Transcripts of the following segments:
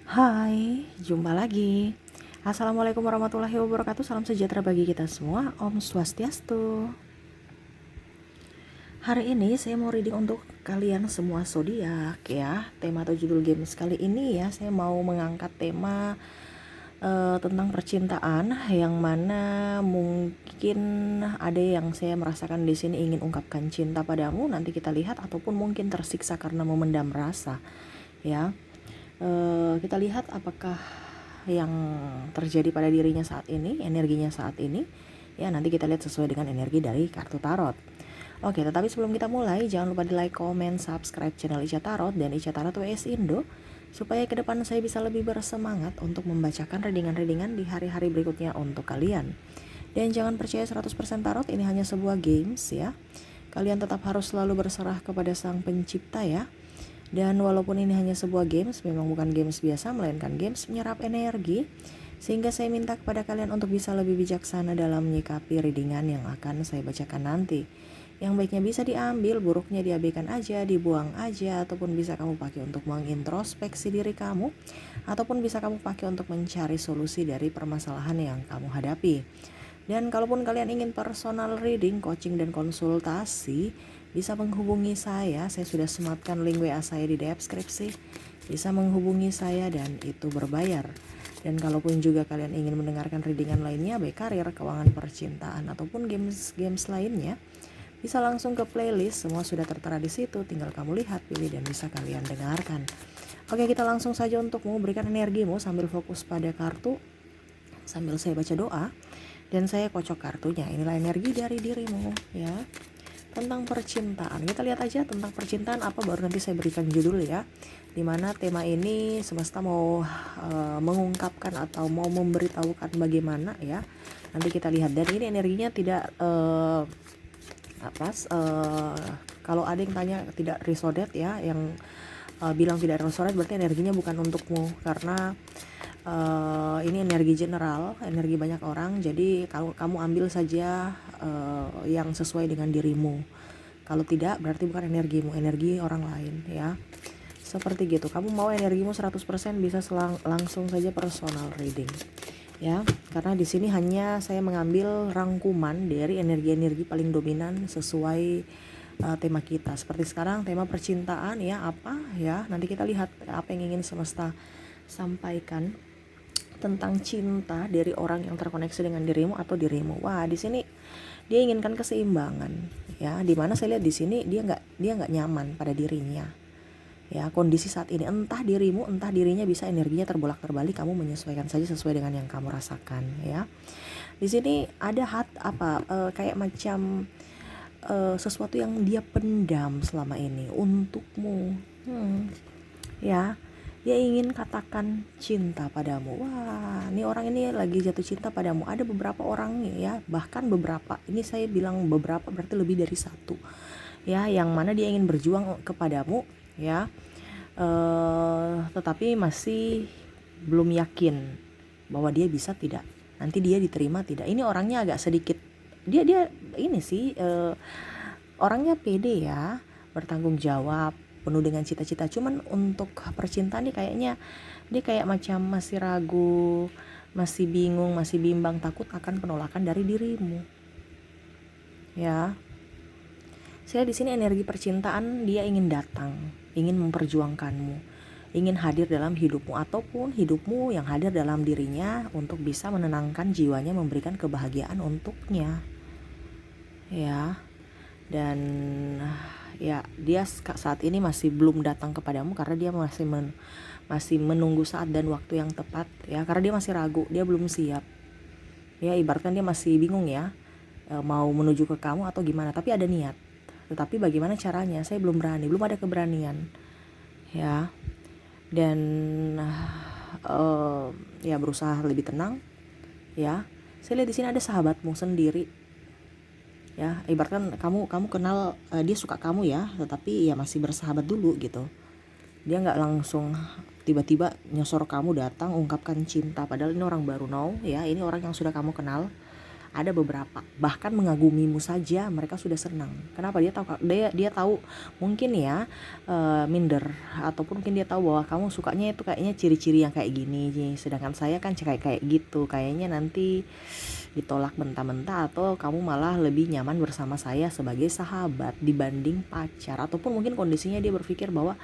Hai, jumpa lagi. Assalamualaikum warahmatullahi wabarakatuh. Salam sejahtera bagi kita semua. Om Swastiastu. Hari ini saya mau reading untuk kalian semua zodiak ya. Tema atau judul games kali ini ya, saya mau mengangkat tema tentang percintaan, yang mana mungkin ada yang saya merasakan di sini ingin ungkapkan cinta padamu. Nanti kita lihat, ataupun mungkin tersiksa karena memendam rasa ya. Kita lihat apakah yang terjadi pada dirinya saat ini, energinya saat ini ya. Nanti kita lihat sesuai dengan energi dari kartu tarot. Oke, tetapi sebelum kita mulai, jangan lupa di like, comment, subscribe channel Ica Tarot dan Ica Tarot WS Indo, supaya ke depan saya bisa lebih bersemangat untuk membacakan readingan-readingan di hari-hari berikutnya untuk kalian. Dan jangan percaya 100% tarot, ini hanya sebuah games ya. Kalian tetap harus selalu berserah kepada Sang Pencipta ya. Dan walaupun ini hanya sebuah games, memang bukan games biasa, melainkan games menyerap energi, sehingga saya minta kepada kalian untuk bisa lebih bijaksana dalam menyikapi readingan yang akan saya bacakan nanti. Yang baiknya bisa diambil, buruknya diabaikan aja, dibuang aja, ataupun bisa kamu pakai untuk mengintrospeksi diri kamu, ataupun bisa kamu pakai untuk mencari solusi dari permasalahan yang kamu hadapi. Dan kalaupun kalian ingin personal reading, coaching, dan konsultasi, bisa menghubungi saya sudah sematkan link WA saya di deskripsi. Bisa menghubungi saya dan itu berbayar. Dan kalaupun juga kalian ingin mendengarkan readingan lainnya, baik karir, keuangan, percintaan, ataupun games lainnya, bisa langsung ke playlist, semua sudah tertera di situ. Tinggal kamu lihat, pilih, dan bisa kalian dengarkan. Oke, kita langsung saja untuk memberikan energimu sambil fokus pada kartu, sambil saya baca doa dan saya kocok kartunya. Inilah energi dari dirimu ya, tentang percintaan. Kita lihat aja tentang percintaan apa, baru nanti saya berikan judul ya, dimana tema ini semesta mau mengungkapkan atau mau memberitahukan bagaimana ya. Nanti kita lihat. Dan ini energinya tidak kalau ada yang tanya tidak resonate ya, yang bilang tidak resonate, berarti energinya bukan untukmu, karena ini energi general, energi banyak orang. Jadi kalau kamu ambil saja yang sesuai dengan dirimu. Kalau tidak, berarti bukan energimu, energi orang lain ya. Seperti gitu. Kamu mau energimu 100%, bisa langsung saja personal reading ya, karena di sini hanya saya mengambil rangkuman dari energi-energi paling dominan sesuai tema kita. Seperti sekarang tema percintaan ya, apa ya, nanti kita lihat apa yang ingin semesta sampaikan tentang cinta dari orang yang terkoneksi dengan dirimu atau dirimu. Wah, di sini dia inginkan keseimbangan ya, dimana saya lihat di sini dia nggak nyaman pada dirinya ya. Kondisi saat ini, entah dirimu entah dirinya, bisa energinya terbolak-terbalik. Kamu menyesuaikan saja sesuai dengan yang kamu rasakan ya. Di sini ada kayak macam sesuatu yang dia pendam selama ini untukmu ya. Dia ingin katakan cinta padamu. Wah, ini orang ini lagi jatuh cinta padamu. Ada beberapa orang ya, bahkan beberapa, ini saya bilang beberapa berarti lebih dari satu ya, yang mana dia ingin berjuang kepadamu ya, tetapi masih belum yakin bahwa dia bisa tidak, nanti dia diterima tidak. Ini orangnya agak sedikit, dia ini sih orangnya pede ya, bertanggung jawab, penuh dengan cita-cita. Cuman untuk percintaan nih kayaknya dia kayak macam masih ragu, masih bingung, masih bimbang, takut akan penolakan dari dirimu ya. Saya di sini energi percintaan, dia ingin datang, ingin memperjuangkanmu, ingin hadir dalam hidupmu, ataupun hidupmu yang hadir dalam dirinya untuk bisa menenangkan jiwanya, memberikan kebahagiaan untuknya ya. Dan ya, dia saat ini masih belum datang kepadamu karena dia masih menunggu saat dan waktu yang tepat ya, karena dia masih ragu, dia belum siap ya. Ibaratkan dia masih bingung ya, mau menuju ke kamu atau gimana, tapi ada niat. Tetapi bagaimana caranya, saya belum berani, belum ada keberanian ya. Dan ya berusaha lebih tenang ya. Saya lihat di sini ada sahabatmu sendiri ya, ibaratkan kamu kenal dia suka kamu ya, tetapi ya masih bersahabat dulu gitu. Dia nggak langsung tiba-tiba nyosor kamu, datang ungkapkan cinta, padahal ini orang baru. No ya, ini orang yang sudah kamu kenal, Ada beberapa bahkan mengagumimu saja mereka sudah senang. Kenapa? Dia tahu mungkin ya minder, ataupun mungkin dia tahu bahwa kamu sukanya itu kayaknya ciri-ciri yang kayak gini, sedangkan saya kan kayak gitu, kayaknya nanti ditolak mentah-mentah, atau kamu malah lebih nyaman bersama saya sebagai sahabat dibanding pacar. Ataupun mungkin kondisinya dia berpikir bahwa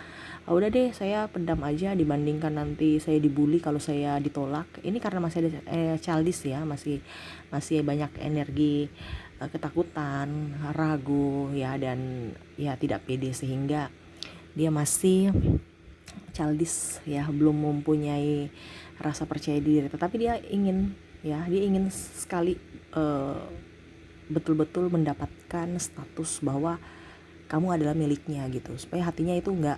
udah deh saya pendam aja dibandingkan nanti saya dibully kalau saya ditolak. Ini karena masih ada childish ya, masih banyak energi ketakutan, ragu ya, dan ya tidak pede, sehingga dia masih childish ya, belum mempunyai rasa percaya diri. Tetapi dia ingin sekali betul-betul mendapatkan status bahwa kamu adalah miliknya gitu, supaya hatinya itu nggak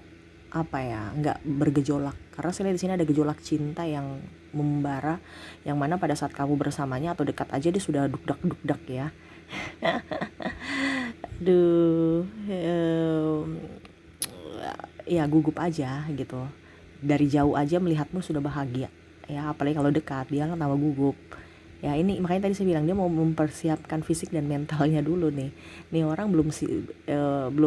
bergejolak. Karena saya lihat di sini ada gejolak cinta yang membara, yang mana pada saat kamu bersamanya atau dekat aja dia sudah dukdak ya. Aduh, ya gugup aja gitu. Dari jauh aja melihatmu sudah bahagia ya, apalagi kalau dekat dia kan tambah gugup. Ya ini makanya tadi saya bilang dia mau mempersiapkan fisik dan mentalnya dulu nih. Nih orang belum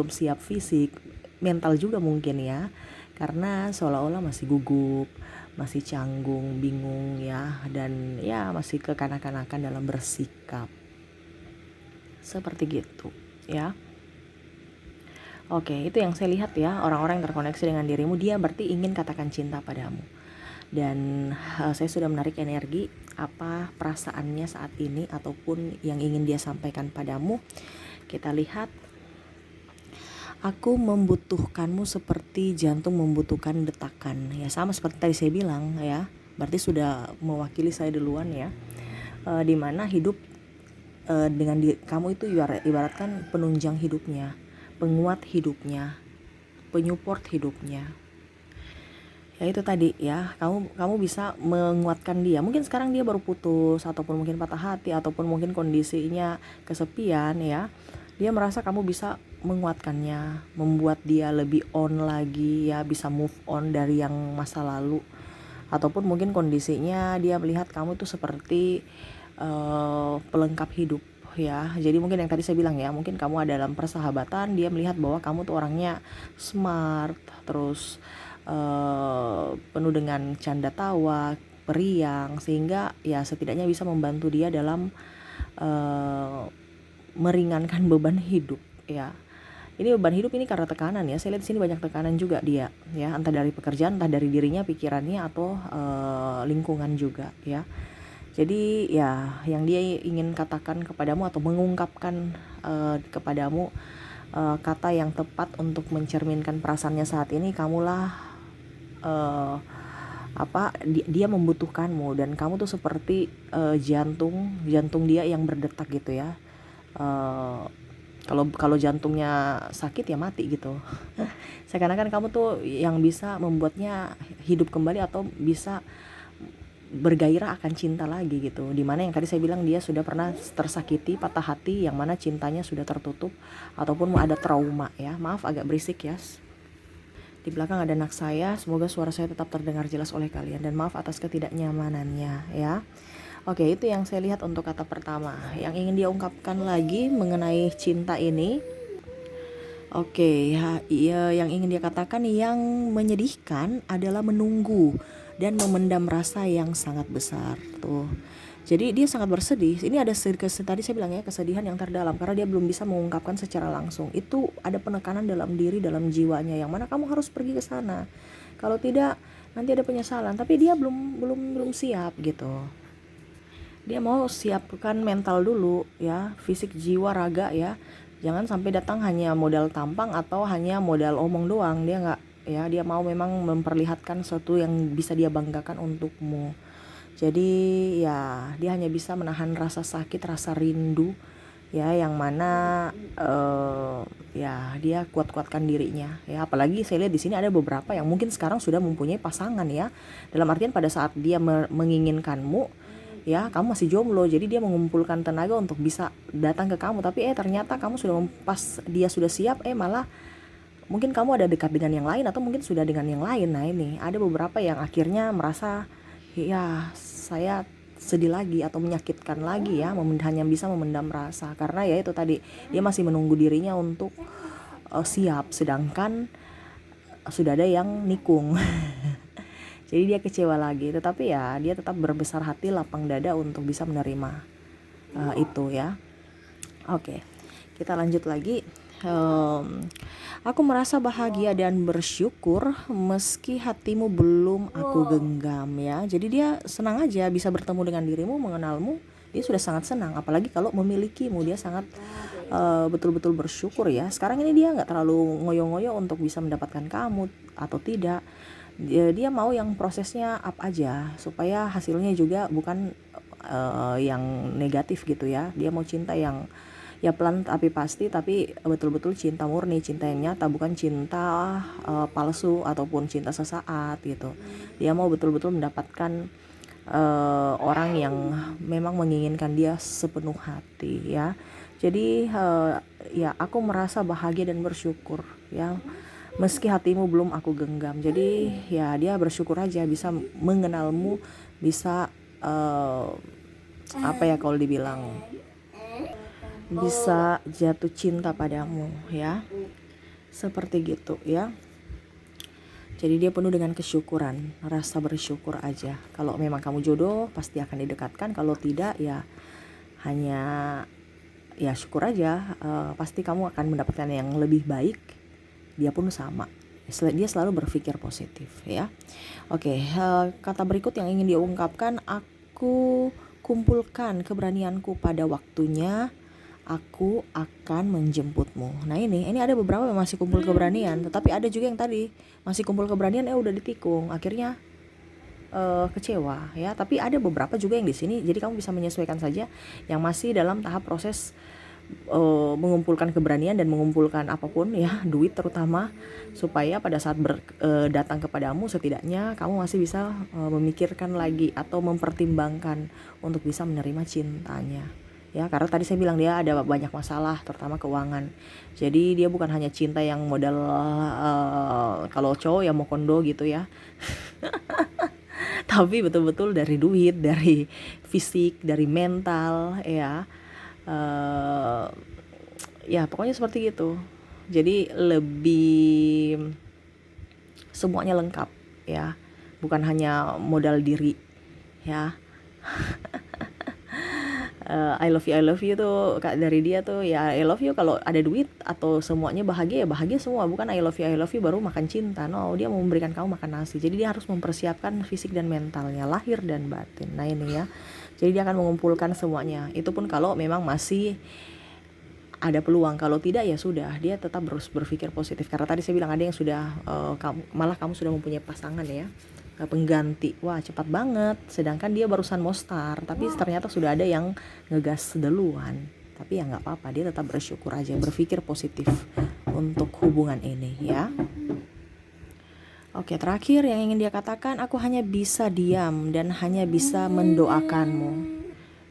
siap fisik, mental juga mungkin ya. Karena seolah-olah masih gugup, masih canggung, bingung ya, dan ya masih kekanak-kanakan dalam bersikap. Seperti gitu ya. Oke, itu yang saya lihat ya, orang-orang yang terkoneksi dengan dirimu, dia berarti ingin katakan cinta padamu. Dan saya sudah menarik energi apa perasaannya saat ini ataupun yang ingin dia sampaikan padamu. Kita lihat. Aku membutuhkanmu seperti jantung membutuhkan detakan. Ya sama seperti tadi saya bilang ya. Berarti sudah mewakili saya duluan ya. Dimana hidup dengan kamu itu ibaratkan penunjang hidupnya, penguat hidupnya, penyupport hidupnya. Ya itu tadi ya, kamu bisa menguatkan dia. Mungkin sekarang dia baru putus, ataupun mungkin patah hati, ataupun mungkin kondisinya kesepian ya. Dia merasa kamu bisa menguatkannya, membuat dia lebih on lagi ya, bisa move on dari yang masa lalu. Ataupun mungkin kondisinya dia melihat kamu tuh seperti pelengkap hidup ya. Jadi mungkin yang tadi saya bilang ya, mungkin kamu ada dalam persahabatan, dia melihat bahwa kamu tuh orangnya smart, terus penuh dengan canda tawa, periang, sehingga ya setidaknya bisa membantu dia dalam meringankan beban hidup ya. Ini beban hidup ini karena tekanan ya. Saya lihat di sini banyak tekanan juga dia ya, entah dari pekerjaan, entah dari dirinya, pikirannya, atau lingkungan juga ya. Jadi ya yang dia ingin katakan kepadamu atau mengungkapkan kepadamu kata yang tepat untuk mencerminkan perasaannya saat ini, kamulah dia membutuhkanmu, dan kamu tuh seperti jantung dia yang berdetak gitu ya. Kalau jantungnya sakit ya mati gitu. Seakan-akan kamu tuh yang bisa membuatnya hidup kembali atau bisa bergairah akan cinta lagi gitu. Dimana yang tadi saya bilang dia sudah pernah tersakiti, patah hati, yang mana cintanya sudah tertutup ataupun ada trauma ya. Maaf agak berisik ya. Di belakang ada anak saya, semoga suara saya tetap terdengar jelas oleh kalian, dan maaf atas ketidaknyamanannya ya. Oke, itu yang saya lihat untuk kata pertama. Yang ingin dia ungkapkan lagi mengenai cinta ini. Oke, ya, yang ingin dia katakan yang menyedihkan adalah menunggu dan memendam rasa yang sangat besar tuh. Jadi dia sangat bersedih. Ini ada tadi saya bilang ya, kesedihan yang terdalam karena dia belum bisa mengungkapkan secara langsung. Itu ada penekanan dalam diri, dalam jiwanya, yang mana kamu harus pergi ke sana. Kalau tidak nanti ada penyesalan. Tapi dia belum siap gitu. Dia mau siapkan mental dulu ya, fisik, jiwa, raga ya. Jangan sampai datang hanya modal tampang atau hanya modal omong doang. Dia nggak ya, dia mau memang memperlihatkan sesuatu yang bisa dia banggakan untukmu. Jadi ya dia hanya bisa menahan rasa sakit, rasa rindu ya, yang mana ya dia kuat-kuatkan dirinya ya. Apalagi saya lihat di sini ada beberapa yang mungkin sekarang sudah mempunyai pasangan ya. Dalam artian pada saat dia menginginkanmu ya, kamu masih jomblo, jadi dia mengumpulkan tenaga untuk bisa datang ke kamu, tapi ternyata kamu sudah pas dia sudah siap, malah mungkin kamu ada dekat dengan yang lain atau mungkin sudah dengan yang lain. Nah ini ada beberapa yang akhirnya merasa ya saya sedih lagi atau menyakitkan lagi ya, hanya bisa memendam rasa, karena ya itu tadi dia masih menunggu dirinya untuk siap, sedangkan sudah ada yang nikung. Jadi dia kecewa lagi, tetapi ya dia tetap berbesar hati, lapang dada untuk bisa menerima itu ya. Oke, kita lanjut lagi. Aku merasa bahagia dan bersyukur meski hatimu belum aku genggam ya. Jadi dia senang aja bisa bertemu dengan dirimu, mengenalmu. Dia sudah sangat senang, apalagi kalau memilikimu. Dia sangat betul-betul bersyukur ya. Sekarang ini dia nggak terlalu ngoyo-ngoyo untuk bisa mendapatkan kamu atau tidak. Dia mau yang prosesnya up aja, supaya hasilnya juga bukan yang negatif gitu ya. Dia mau cinta yang ya pelan tapi pasti, tapi betul-betul cinta murni, cinta yang nyata, bukan cinta palsu ataupun cinta sesaat gitu. Dia mau betul-betul mendapatkan orang yang memang menginginkan dia sepenuh hati ya. Jadi ya aku merasa bahagia dan bersyukur ya, meski hatimu belum aku genggam. Jadi ya dia bersyukur aja bisa mengenalmu, bisa apa ya kalau dibilang, bisa jatuh cinta padamu ya, seperti gitu ya. Jadi dia penuh dengan kesyukuran, rasa bersyukur aja. Kalau memang kamu jodoh pasti akan didekatkan, kalau tidak ya hanya ya syukur aja. Pasti kamu akan mendapatkan yang lebih baik. Dia pun sama, dia selalu berpikir positif ya. Oke, kata berikut yang ingin dia ungkapkan, aku kumpulkan keberanianku pada waktunya, aku akan menjemputmu. Nah ini ada beberapa yang masih kumpul keberanian, tetapi ada juga yang tadi masih kumpul keberanian udah ditikung, akhirnya kecewa ya. Tapi ada beberapa juga yang di sini, jadi kamu bisa menyesuaikan saja yang masih dalam tahap proses mengumpulkan keberanian dan mengumpulkan apapun ya, duit terutama, supaya pada saat datang kepadamu setidaknya kamu masih bisa memikirkan lagi atau mempertimbangkan untuk bisa menerima cintanya ya. Karena tadi saya bilang dia ada banyak masalah, terutama keuangan. Jadi dia bukan hanya cinta yang modal kalau cowok ya mau kondo gitu ya. Tapi betul-betul dari duit, dari fisik, dari mental ya. Ya pokoknya seperti gitu. Jadi lebih semuanya lengkap ya, bukan hanya modal diri ya. I love you tuh dari dia tuh ya, I love you kalau ada duit atau semuanya bahagia ya bahagia semua, bukan I love you baru makan cinta. No, dia mau memberikan kamu makan nasi. Jadi dia harus mempersiapkan fisik dan mentalnya, lahir dan batin. Nah ini ya, jadi dia akan mengumpulkan semuanya. Itu pun kalau memang masih ada peluang, kalau tidak ya sudah, dia tetap harus berpikir positif. Karena tadi saya bilang ada yang sudah kamu sudah mempunyai pasangan ya, pengganti. Wah cepat banget, sedangkan dia barusan mau start, tapi ternyata sudah ada yang ngegas duluan. Tapi ya nggak apa-apa, dia tetap bersyukur aja, berpikir positif untuk hubungan ini ya. Oke, terakhir yang ingin dia katakan, aku hanya bisa diam dan hanya bisa mendoakanmu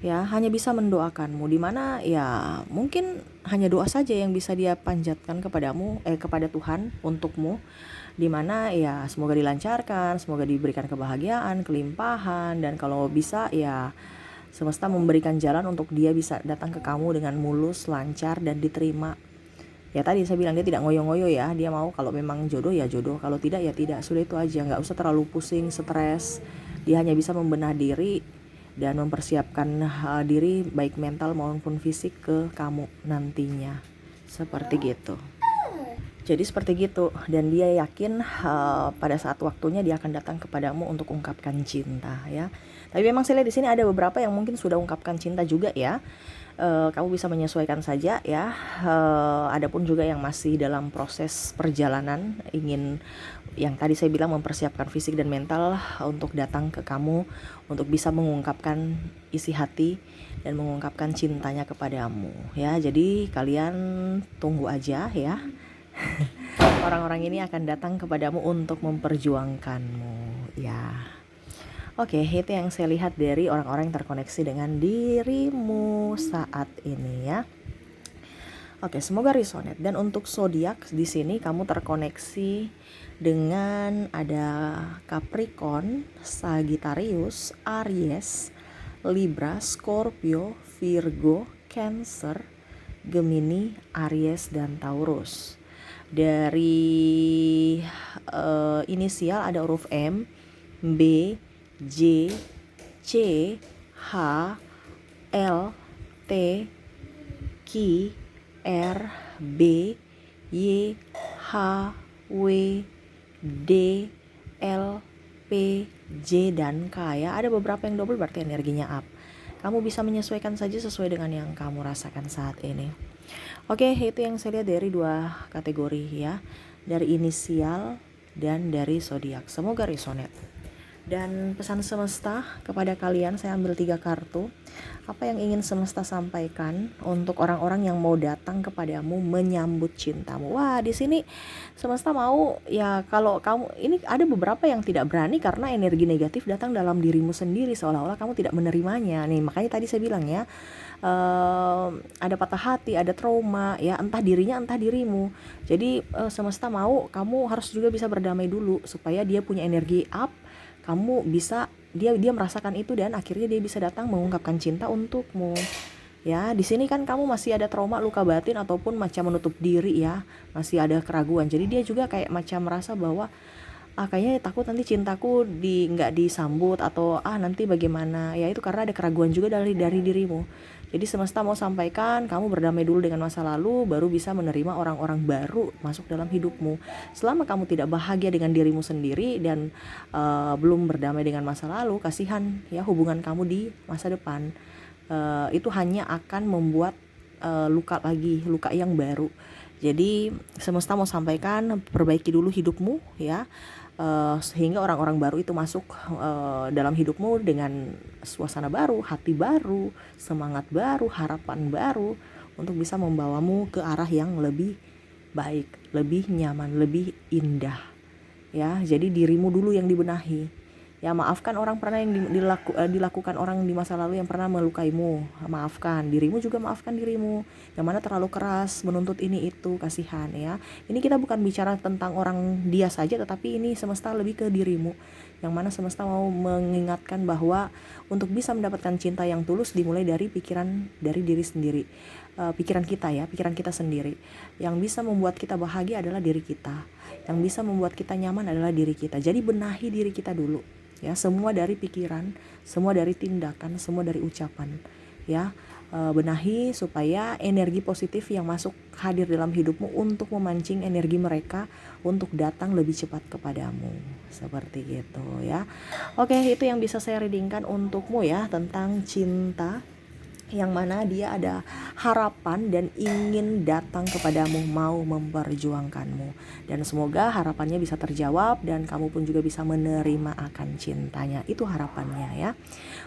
ya, hanya bisa mendoakanmu, dimana ya mungkin hanya doa saja yang bisa dia panjatkan kepadamu, kepada Tuhan untukmu, dimana ya semoga dilancarkan, semoga diberikan kebahagiaan, kelimpahan, dan kalau bisa ya semesta memberikan jalan untuk dia bisa datang ke kamu dengan mulus, lancar, dan diterima. Ya tadi saya bilang dia tidak ngoyo-ngoyo ya, dia mau kalau memang jodoh ya jodoh, kalau tidak ya tidak, sudah itu aja, nggak usah terlalu pusing, stres. Dia hanya bisa membenah diri dan mempersiapkan diri baik mental maupun fisik ke kamu nantinya, seperti gitu. Jadi seperti gitu, dan dia yakin pada saat waktunya dia akan datang kepadamu untuk ungkapkan cinta ya. Tapi memang saya lihat di sini ada beberapa yang mungkin sudah ungkapkan cinta juga ya. Kamu bisa menyesuaikan saja ya. Adapun juga yang masih dalam proses perjalanan, ingin yang tadi saya bilang mempersiapkan fisik dan mental untuk datang ke kamu, untuk bisa mengungkapkan isi hati dan mengungkapkan cintanya kepadamu ya. Jadi kalian tunggu aja ya. Orang-orang ini akan datang kepadamu untuk memperjuangkanmu ya. Oke, itu yang saya lihat dari orang-orang yang terkoneksi dengan dirimu saat ini ya. Oke, semoga resonate. Dan untuk zodiak di sini kamu terkoneksi dengan ada Capricorn, Sagittarius, Aries, Libra, Scorpio, Virgo, Cancer, Gemini, Aries, dan Taurus. Dari inisial ada huruf M, B, J, C, H, L, T, Q, R, B, Y, H, W, D, L, P, J, dan K ya. Ada beberapa yang double berarti energinya up. Kamu bisa menyesuaikan saja sesuai dengan yang kamu rasakan saat ini. Oke, itu yang saya lihat dari 2 kategori ya. Dari inisial dan dari zodiak. Semoga resonate. Dan pesan semesta kepada kalian, saya ambil 3 kartu. Apa yang ingin semesta sampaikan untuk orang-orang yang mau datang kepadamu menyambut cintamu? Wah, di sini semesta mau ya, kalau kamu ini ada beberapa yang tidak berani karena energi negatif datang dalam dirimu sendiri, seolah-olah kamu tidak menerimanya. Nih, makanya tadi saya bilang ya, ada patah hati, ada trauma ya, entah dirinya entah dirimu. Jadi semesta mau kamu harus juga bisa berdamai dulu supaya dia punya energi up, kamu bisa dia merasakan itu dan akhirnya dia bisa datang mengungkapkan cinta untukmu. Ya, di sini kan kamu masih ada trauma, luka batin ataupun macam menutup diri ya, masih ada keraguan. Jadi dia juga kayak macam merasa bahwa kayaknya takut nanti cintaku nggak disambut atau nanti bagaimana. Ya itu karena ada keraguan juga dari dirimu. Jadi semesta mau sampaikan kamu berdamai dulu dengan masa lalu, baru bisa menerima orang-orang baru masuk dalam hidupmu. Selama kamu tidak bahagia dengan dirimu sendiri dan belum berdamai dengan masa lalu, kasihan ya hubungan kamu di masa depan. Itu hanya akan membuat luka lagi, luka yang baru. Jadi semesta mau sampaikan perbaiki dulu hidupmu ya, sehingga orang-orang baru itu masuk dalam hidupmu dengan suasana baru, hati baru, semangat baru, harapan baru untuk bisa membawamu ke arah yang lebih baik, lebih nyaman, lebih indah ya. Jadi dirimu dulu yang dibenahi ya. Maafkan orang pernah yang dilakukan orang di masa lalu yang pernah melukaimu. Maafkan dirimu juga, maafkan dirimu yang mana terlalu keras menuntut ini itu, kasihan ya. Ini kita bukan bicara tentang orang dia saja, tetapi ini semesta lebih ke dirimu, yang mana semesta mau mengingatkan bahwa untuk bisa mendapatkan cinta yang tulus dimulai dari pikiran, dari diri sendiri. Pikiran kita ya, pikiran kita sendiri. Yang bisa membuat kita bahagia adalah diri kita, yang bisa membuat kita nyaman adalah diri kita. Jadi benahi diri kita dulu ya, semua dari pikiran, semua dari tindakan, semua dari ucapan ya. Benahi supaya energi positif yang masuk hadir dalam hidupmu untuk memancing energi mereka untuk datang lebih cepat kepadamu, seperti gitu ya. Oke, itu yang bisa saya readingkan untukmu ya, tentang cinta, yang mana dia ada harapan dan ingin datang kepadamu, mau memperjuangkanmu, dan semoga harapannya bisa terjawab dan kamu pun juga bisa menerima akan cintanya. Itu harapannya ya.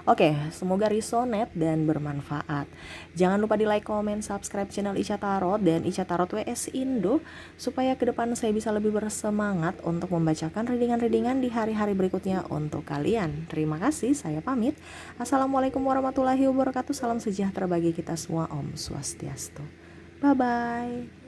Oke, semoga resonate dan bermanfaat. Jangan lupa di like, comment, subscribe channel Ica Tarot dan Ica Tarot WS Indo supaya ke depan saya bisa lebih bersemangat untuk membacakan readingan-readingan di hari-hari berikutnya untuk kalian. Terima kasih, saya pamit. Assalamualaikum warahmatullahi wabarakatuh. Salam sejahtera bagi kita semua. Om Swastiastu. Bye bye.